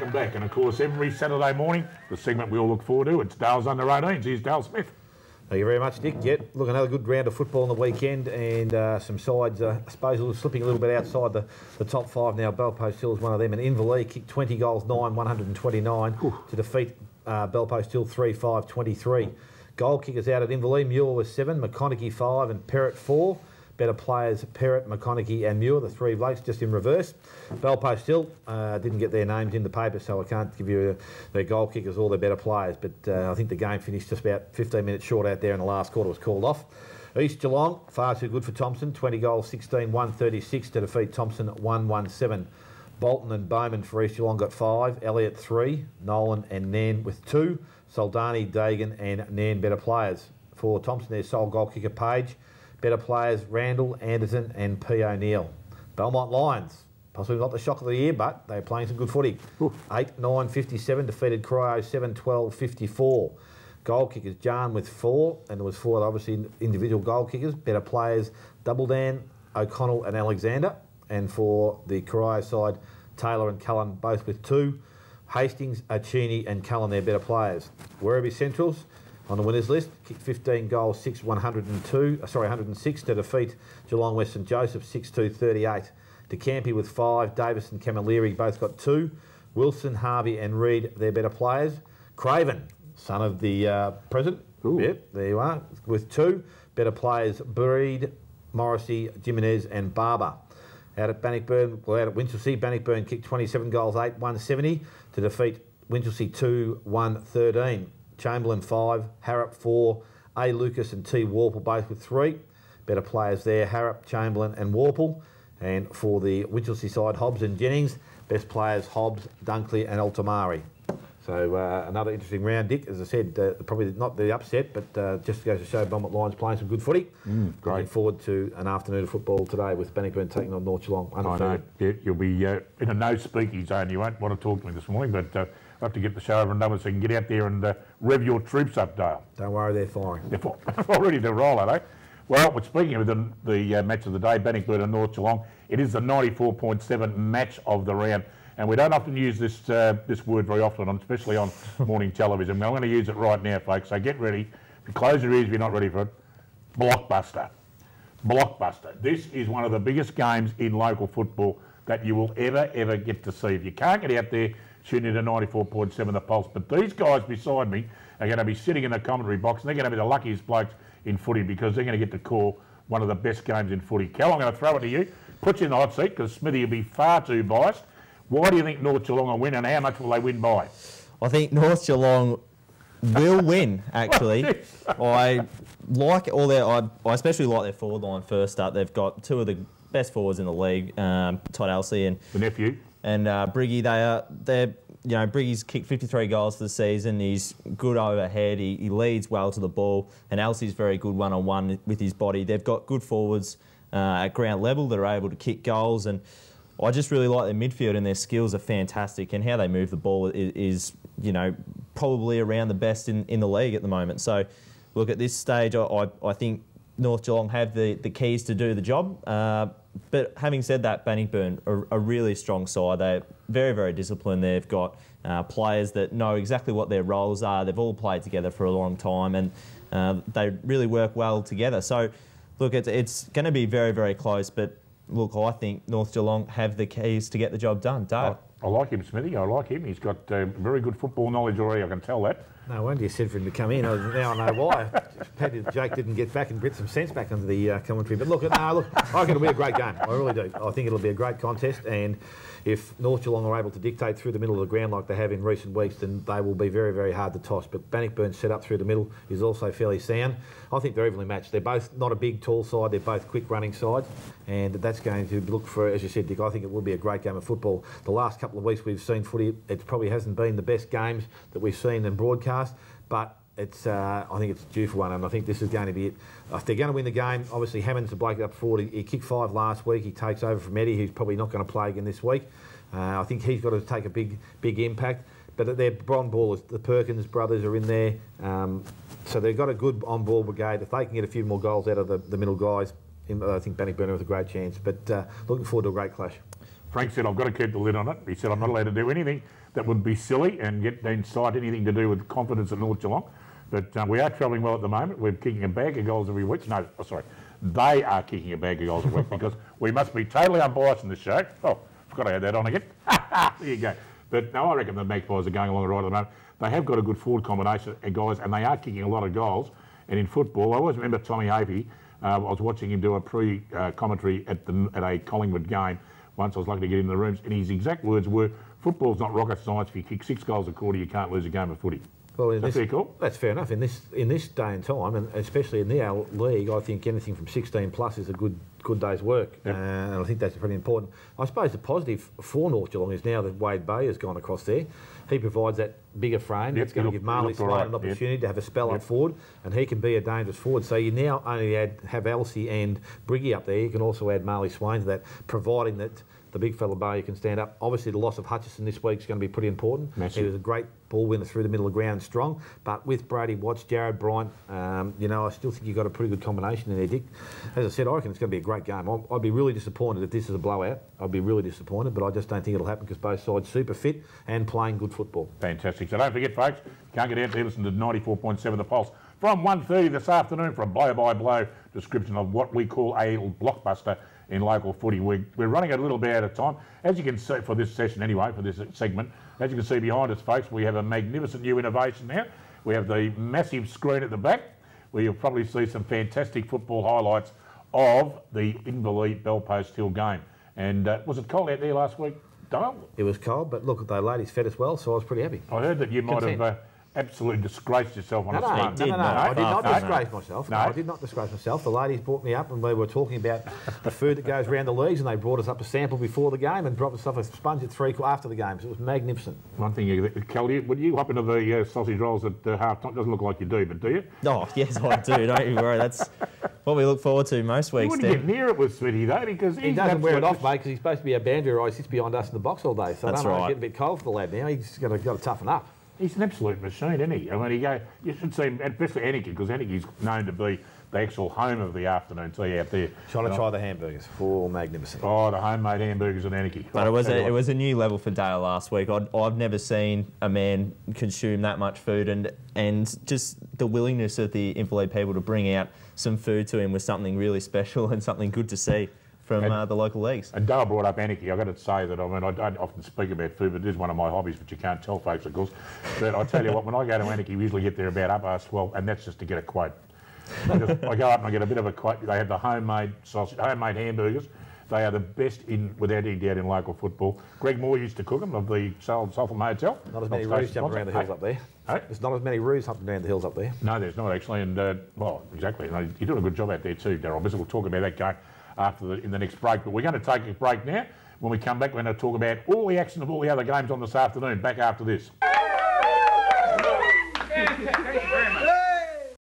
welcome back. And of course, every Saturday morning, the segment we all look forward to, it's Dale's Under 18s. Here's Dale Smith. Thank you very much, Dick. Yep, look, another good round of football on the weekend, and some sides, I suppose, slipping a little bit outside the top five now. Belpost Hill is one of them, and Inverleigh kicked 20 goals, 129 to defeat Belpost Hill 3-5-23. Goal kickers out at Inverleigh, Muir was 7, McConaughey 5 and Perrott 4. Better players, Perrott, McConaughey and Muir, the three blokes, just in reverse. Belpost Hill didn't get their names in the paper, so I can't give you their goal kickers or their better players, but I think the game finished just about 15 minutes short out there, and the last quarter was called off. East Geelong, far too good for Thompson, 20 goals, 16, 136 to defeat Thompson 117. Bolton and Bowman for East Geelong got 5, Elliott 3, Nolan and Nairn with 2, Soldani, Dagan and Nairn better players. For Thompson, their sole goal kicker Page. Better players, Randall, Anderson and P. O'Neill. Belmont Lions, possibly not the shock of the year, but they're playing some good footy. 8-9-57, defeated Cryo 7-12-54. Goal kickers, Jarn with 4, and there was 4 obviously individual goal kickers. Better players, Doubledan, O'Connell and Alexander. And for the Cryo side, Taylor and Cullen both with 2. Hastings, Achini and Cullen, their better players. Werribee Centrals, on the winners list, kicked 15 goals, 106 to defeat Geelong West St Joseph 6-2-38. DeCampi with 5, Davis and Camilleri both got 2. Wilson, Harvey and Reid, their better players. Craven, son of the president, yep, there you are, with 2. Better players, Breed, Morrissey, Jimenez and Barber. Out at Bannockburn, well, out at Winchelsea, Bannockburn kicked 27 goals, 8-170 to defeat Winchelsea 2-1-13. Chamberlain 5, Harrop 4, A. Lucas and T. Warple both with 3. Better players there, Harrop, Chamberlain and Warple. And for the Winchelsea side, Hobbs and Jennings. Best players, Hobbs, Dunkley and Altamari. So another interesting round, Dick. As I said, probably not the upset, but just goes to show Belmont Lions playing some good footy. Great. Looking forward to an afternoon of football today with Bannockburn taking on North Geelong. I know, yeah, you'll be in a no-speaking zone. You won't want to talk to me this morning, but I'll have to get the show over and done with so you can get out there and rev your troops up, Dale. Don't worry, they're firing. They're all ready to roll, are they? Well, speaking of the match of the day, Bannockburn and North Geelong, it is the 94.7 match of the round. And we don't often use this word very often, especially on morning television. But I'm going to use it right now, folks. So get ready. Close your ears if you're not ready for it. Blockbuster. Blockbuster. This is one of the biggest games in local football that you will ever get to see. If you can't get out there, tune in to 94.7 The Pulse. But these guys beside me are going to be sitting in the commentary box, and they're going to be the luckiest blokes in footy because they're going to get to call one of the best games in footy. Cal, I'm going to throw it to you. Put you in the hot seat because Smithy will be far too biased. Why do you think North Geelong will win, and how much will they win by? I think North Geelong will win, actually. I especially like their forward line first up. They've got 2 of the best forwards in the league, Todd Elsey and the nephew. And Briggy. Briggy's kicked 53 goals for the season. He's good overhead. He leads well to the ball, and Elsey's very good one-on-one with his body. They've got good forwards at ground level that are able to kick goals, and I just really like their midfield, and their skills are fantastic, and how they move the ball is probably around the best in the league at the moment. So, look, at this stage, I think North Geelong have the keys to do the job. But having said that, Bannockburn are a really strong side. They're very, very disciplined. They've got players that know exactly what their roles are. They've all played together for a long time, and they really work well together. So, look, it's going to be very, very close, but look, I think North Geelong have the keys to get the job done. Dale. I like him, Smithy. I like him. He's got very good football knowledge already, I can tell that. No wonder you said for him to come in. Now I know why. Pity Jake didn't get back and get some sense back into the commentary. But look, I reckon it'll be a great game. I really do. I think it'll be a great contest, and if North Geelong are able to dictate through the middle of the ground like they have in recent weeks, then they will be very, very hard to toss. But Bannockburn's set up through the middle is also fairly sound. I think they're evenly matched. They're both not a big, tall side. They're both quick running sides, and that's going to look for, as you said, Dick, I think it will be a great game of football. The last couple of weeks we've seen footy, it probably hasn't been the best games that we've seen in broadcast, but it's, I think it's due for one, and I think this is going to be it. If they're going to win the game, obviously Hammond's the bloke up forward. He kicked 5 last week. He takes over from Eddie, who's probably not going to play again this week. I think he's got to take a big impact. But their on-ballers, the Perkins brothers are in there. So they've got a good on-ball brigade. If they can get a few more goals out of the middle guys, I think Bannockburn have a great chance. But looking forward to a great clash. Frank said, I've got to keep the lid on it. He said, I'm not allowed to do anything that would be silly and get inside anything to do with confidence at North Geelong. But we are travelling well at the moment. We're kicking a bag of goals every week. No, sorry. They are kicking a bag of goals a week because we must be totally unbiased in this show. Oh, forgot I had that on again. There you go. But no, I reckon the Magpies are going along right at the moment. They have got a good forward combination of guys, and they are kicking a lot of goals. And in football, I always remember Tommy Hapey. I was watching him do a pre-commentary at a Collingwood game. Once I was lucky to get in the rooms, and his exact words were, football's not rocket science. If you kick 6 goals a quarter, you can't lose a game of footy. Well, that's fair call. That's fair enough. In this day and time, and especially in our league, I think anything from 16 plus is a good day's work. Yep. And I think that's pretty important. I suppose the positive for North Geelong is now that Wade Bay has gone across there. He provides that bigger frame. It's going to give Marley Smyth an opportunity to have a spell up forward, and he can be a dangerous forward. So you now only have Elsie and Briggy up there. You can also add Marley Swain to that, providing that the big fella Bay can stand up. Obviously, the loss of Hutchison this week is going to be pretty important. Massive. He was a great ball winner through the middle of the ground, strong. But with Brady Watts, Jared Bryant, you know, I still think you've got a pretty good combination in there, Dick. As I said, I reckon it's going to be a great game. I'd be really disappointed if this is a blowout. I'd be really disappointed, but I just don't think it'll happen because both sides are super fit and playing good football. Fantastic. So don't forget, folks, you can't get out there, listen to 94.7 The Pulse from 1:30 this afternoon for a blow-by-blow description of what we call a blockbuster in local footy. We're running a little bit out of time. As you can see, for this session anyway, for this segment, as you can see behind us, folks, we have a magnificent new innovation now. We have the massive screen at the back where you'll probably see some fantastic football highlights of the Inverleigh Bellpost Hill game. And was it cold out there last week, Dale? It was cold, but look, the ladies fed us well, so I was pretty happy. I heard that you might have absolutely disgraced yourself on a screen. No, I did not disgrace myself. No, I did not disgrace myself. The ladies brought me up and we were talking about the food that goes around the leagues, and they brought us up a sample before the game and dropped us off a sponge at 3 after the game. So it was magnificent. One thing, Kelly, would you hop into the sausage rolls at half time? Doesn't look like you do, but do you? Oh, yes, I do. Don't you worry. That's what we look forward to most weeks. You wouldn't get near it with Smitty, though, because he doesn't wear it off, mate, because he's supposed to be a boundary rider. He sits behind us in the box all day. So that's right. It's getting a bit cold for the lad now. He's got to toughen up. He's an absolute machine, isn't he? I mean, you should see him, especially Anarchy, because Anarchy's known to be the actual home of the afternoon tea out there. Trying to try the hamburgers. Oh, magnificent. Oh, the homemade hamburgers at Anarchy. But it was a new level for Dale last week. I've never seen a man consume that much food, and just the willingness of the Inverleigh people to bring out some food to him was something really special and something good to see from the local leagues. And Dale brought up Anarchy. I've got to say that, I mean, I don't often speak about food, but it is one of my hobbies, but you can't tell folks, of course. But I tell you what, when I go to Anarchy, we usually get there about 12:30, and that's just to get a quote. I go up and I get a bit of a quote. They have the homemade sausage, homemade hamburgers. They are the best without any doubt in local football. Greg Moore used to cook them of the Salford Motel. Not as many roos jumping around the hills up there. There's not as many roos jumping around the hills up there. No, there's not actually, and well, exactly. You're doing a good job out there too, Darryl. We'll talk about that game in the next break. But we're going to take a break now. When we come back, we're going to talk about all the action of all the other games on this afternoon. Back after this. Thank you very much.